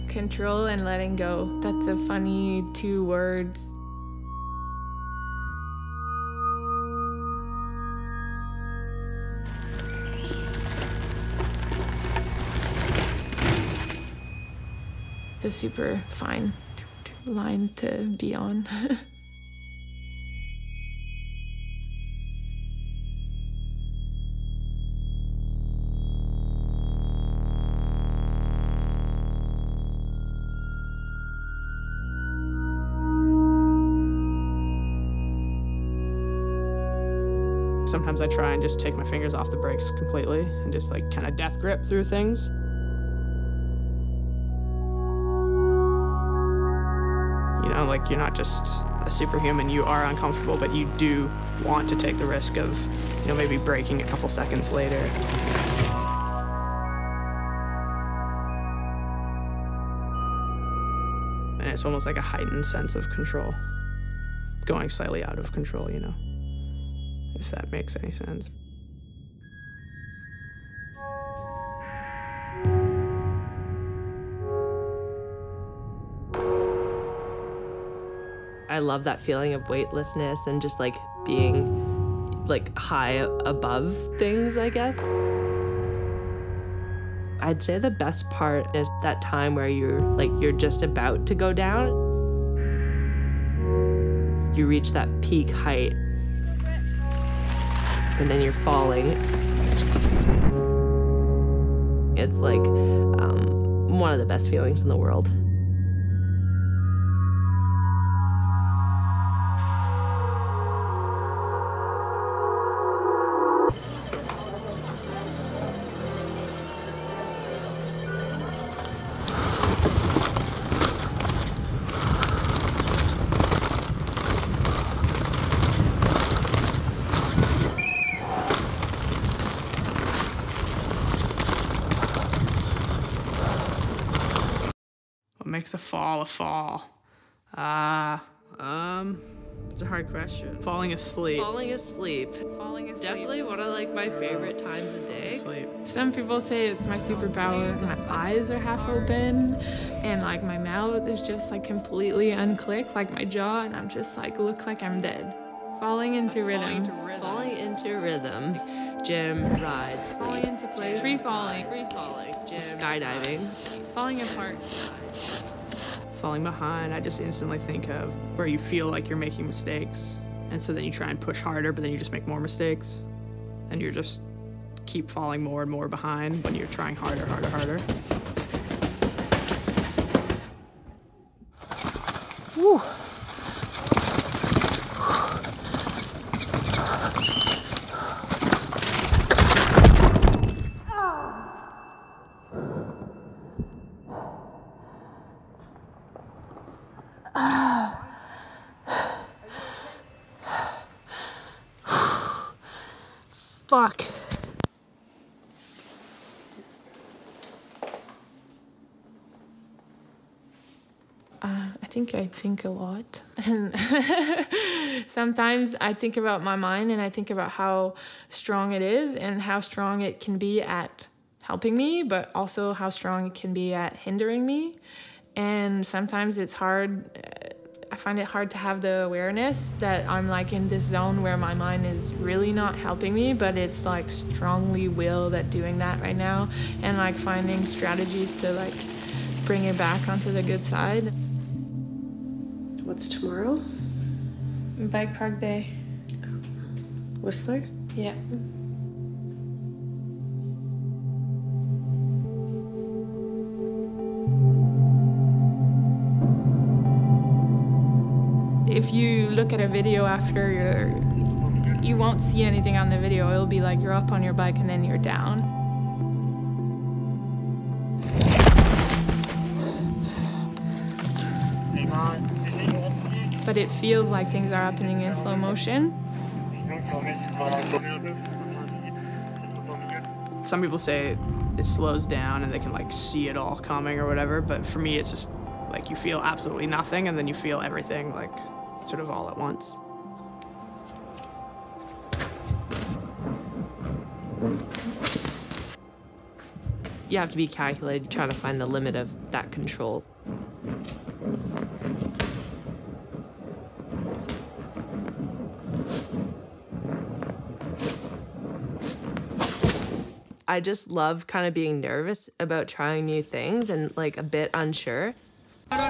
Control and letting go. That's a funny 2 words. It's a super fine line to be on. Sometimes I try and just take my fingers off the brakes completely and just like kind of death grip through things. You know, like you're not just a superhuman, you are uncomfortable, but you do want to take the risk of, you know, maybe braking a couple seconds later. And it's almost like a heightened sense of control, going slightly out of control, you know, if that makes any sense. I love that feeling of weightlessness and just like being like high above things, I guess. I'd say the best part is that time where you're just about to go down. You reach that peak height and then you're falling. It's like one of the best feelings in the world. What makes a fall a fall? It's a hard question. Falling asleep. Falling asleep. Falling asleep. Definitely one of like my favorite times a day. Sleep. Some people say it's my superpower. My eyes are half open and like my mouth is just like completely unclicked, like my jaw, and I'm just like, look like I'm dead. Falling into rhythm. Falling into rhythm. Gym, ride, sleep. Falling into place. Free falling. Free falling. Gym, skydiving. Falling apart. Falling behind, I just instantly think of where you feel like you're making mistakes. And so then you try and push harder, but then you just make more mistakes. And you're just keep falling more and more behind when you're trying harder, harder, harder. Woo. Fuck. I think a lot. And sometimes I think about my mind and I think about how strong it is and how strong it can be at helping me, but also how strong it can be at hindering me. And sometimes it's hard. I find it hard to have the awareness that I'm like in this zone where my mind is really not helping me, but it's like strongly willed at doing that right now, and like finding strategies to like bring it back onto the good side. What's tomorrow? Bike park day. Whistler? Yeah. If you look at a video after you won't see anything on the video. It'll be like you're up on your bike and then you're down. But it feels like things are happening in slow motion. Some people say it slows down and they can like see it all coming or whatever, but for me it's just like you feel absolutely nothing and then you feel everything like sort of all at once. You have to be calculated trying to find the limit of that control. I just love kind of being nervous about trying new things and like a bit unsure. I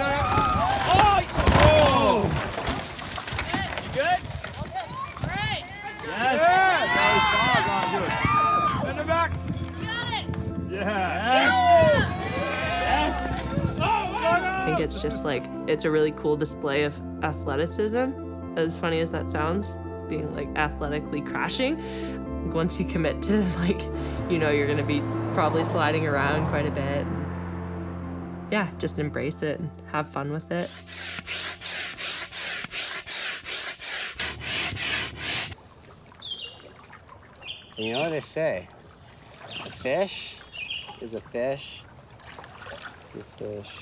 think it's just like, it's a really cool display of athleticism, as funny as that sounds, being like athletically crashing. Once you commit to like, you know, you're gonna be probably sliding around quite a bit. And yeah, just embrace it and have fun with it. You know what they say? A fish is a fish. A fish.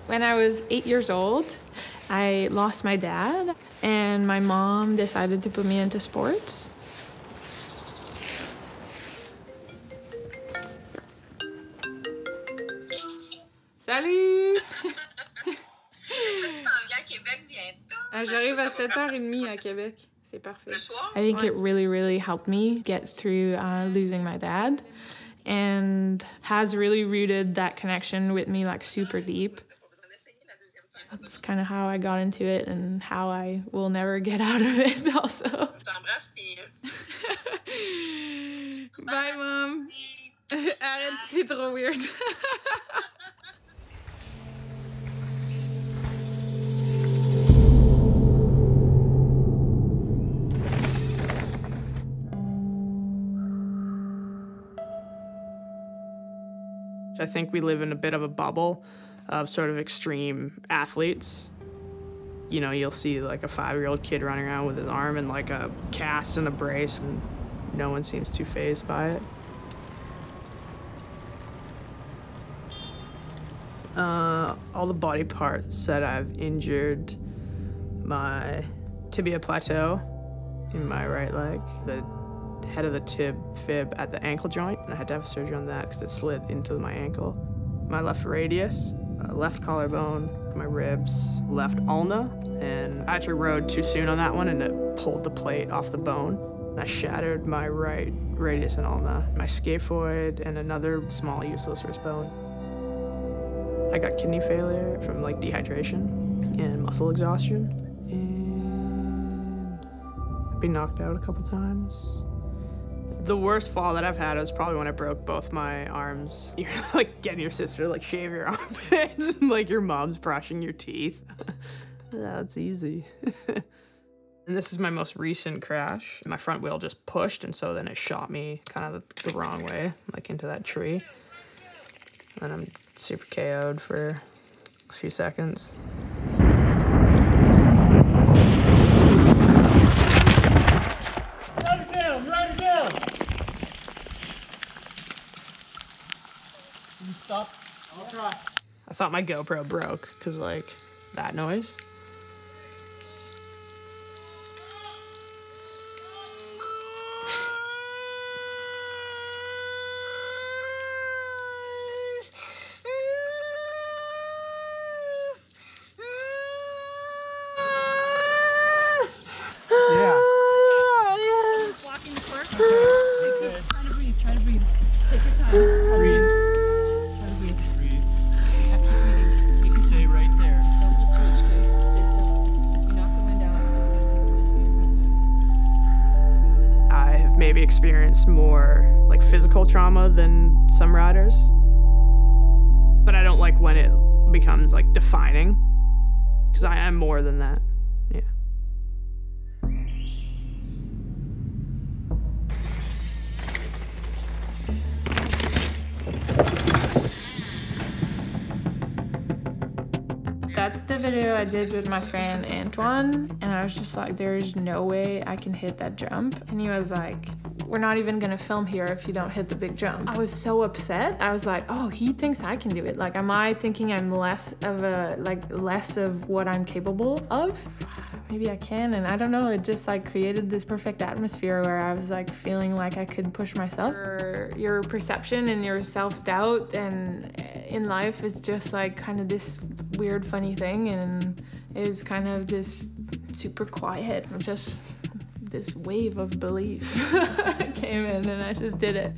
When I was 8 years old, I lost my dad, and my mom decided to put me into sports. Salut! J'arrive à 7h30 à Québec. C'est parfait. I think it really helped me get through losing my dad, and has really rooted that connection with me like super deep. That's kind of how I got into it and how I will never get out of it also. Bye, Mom. Arrête, c'est trop weird. I think we live in a bit of a bubble of sort of extreme athletes. You know, you'll see like a 5-year-old kid running around with his arm in like a cast and a brace, and no one seems too fazed by it. All the body parts that I've injured my tibia plateau in my right leg, the head of the fib at the ankle joint, and I had to have surgery on that because it slid into my ankle. My left radius, left collarbone, my ribs, left ulna, and I actually rode too soon on that one and it pulled the plate off the bone. I shattered my right radius and ulna, my scaphoid, and another small useless wrist bone. I got kidney failure from like dehydration and muscle exhaustion, and I've been knocked out a couple times. The worst fall that I've had was probably when I broke both my arms. You're like getting your sister to like shave your armpits and like your mom's brushing your teeth. That's easy. And this is my most recent crash. My front wheel just pushed, and so then it shot me kind of the wrong way, like into that tree. And I'm super KO'd for a few seconds. Write it down, write it down. Can you stop? I'll try. I thought my GoPro broke because like that noise. Experienced more like physical trauma than some riders, but I don't like when it becomes like defining, because I am more than that. Yeah. That's the video I did with my friend Antoine, and I was just like, there's no way I can hit that jump. And he was like, we're not even gonna film here if you don't hit the big jump. I was so upset. I was like, oh, he thinks I can do it. Like, am I thinking I'm less of what I'm capable of? Maybe I can, and I don't know, it just like created this perfect atmosphere where I was like feeling like I could push myself. Your perception and your self-doubt and in life is just like kind of this weird funny thing, and it was kind of this super quiet, just this wave of belief came in and I just did it.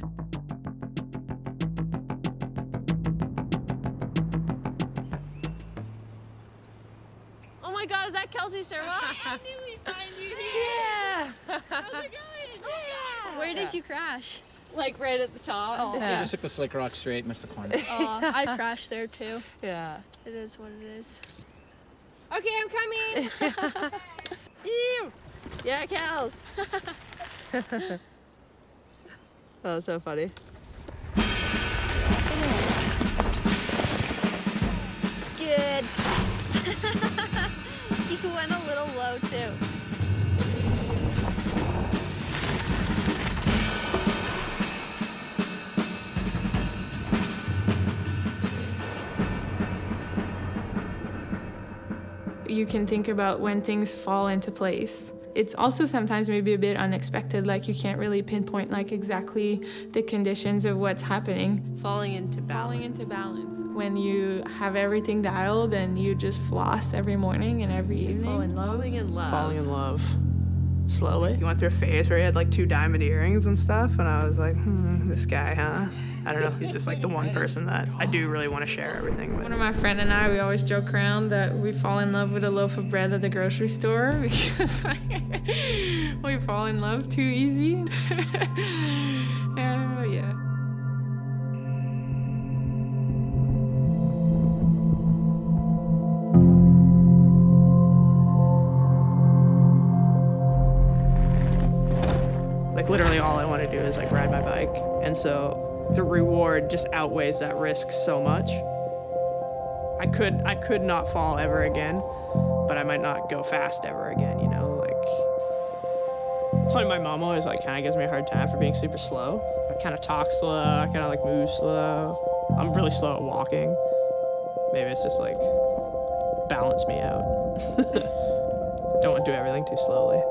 Oh my God, is that Kelsey Serva? I knew we'd find you here. Yeah. How's it going? Oh, yeah. Where did you crash? Like right at the top. Oh, You just took the slick rock straight, missed the corner. I crashed there too. Yeah. It is what it is. Okay, I'm coming. Ew. Yeah, Kels. That was so funny. Good. You went a little low too. You can think about when things fall into place. It's also sometimes maybe a bit unexpected, like you can't really pinpoint like exactly the conditions of what's happening. Falling into balance. Falling into balance. When you have everything dialed and you just floss every morning and every evening. Fall in love. Falling in love. Falling in love. Slowly. He went through a phase where he had like 2 diamond earrings and stuff, and I was like, this guy, huh? I don't know. He's just like the one person that I do really want to share everything with. One of my friend and I, we always joke around that we fall in love with a loaf of bread at the grocery store because we fall in love too easy. Yeah. Like literally all I want to do is like ride my bike. And so the reward just outweighs that risk so much. I could not fall ever again, but I might not go fast ever again, you know? Like, it's funny, my mom always like kind of gives me a hard time for being super slow. I kind of talk slow, I kind of like move slow. I'm really slow at walking. Maybe it's just like balance me out. Don't want to do everything too slowly.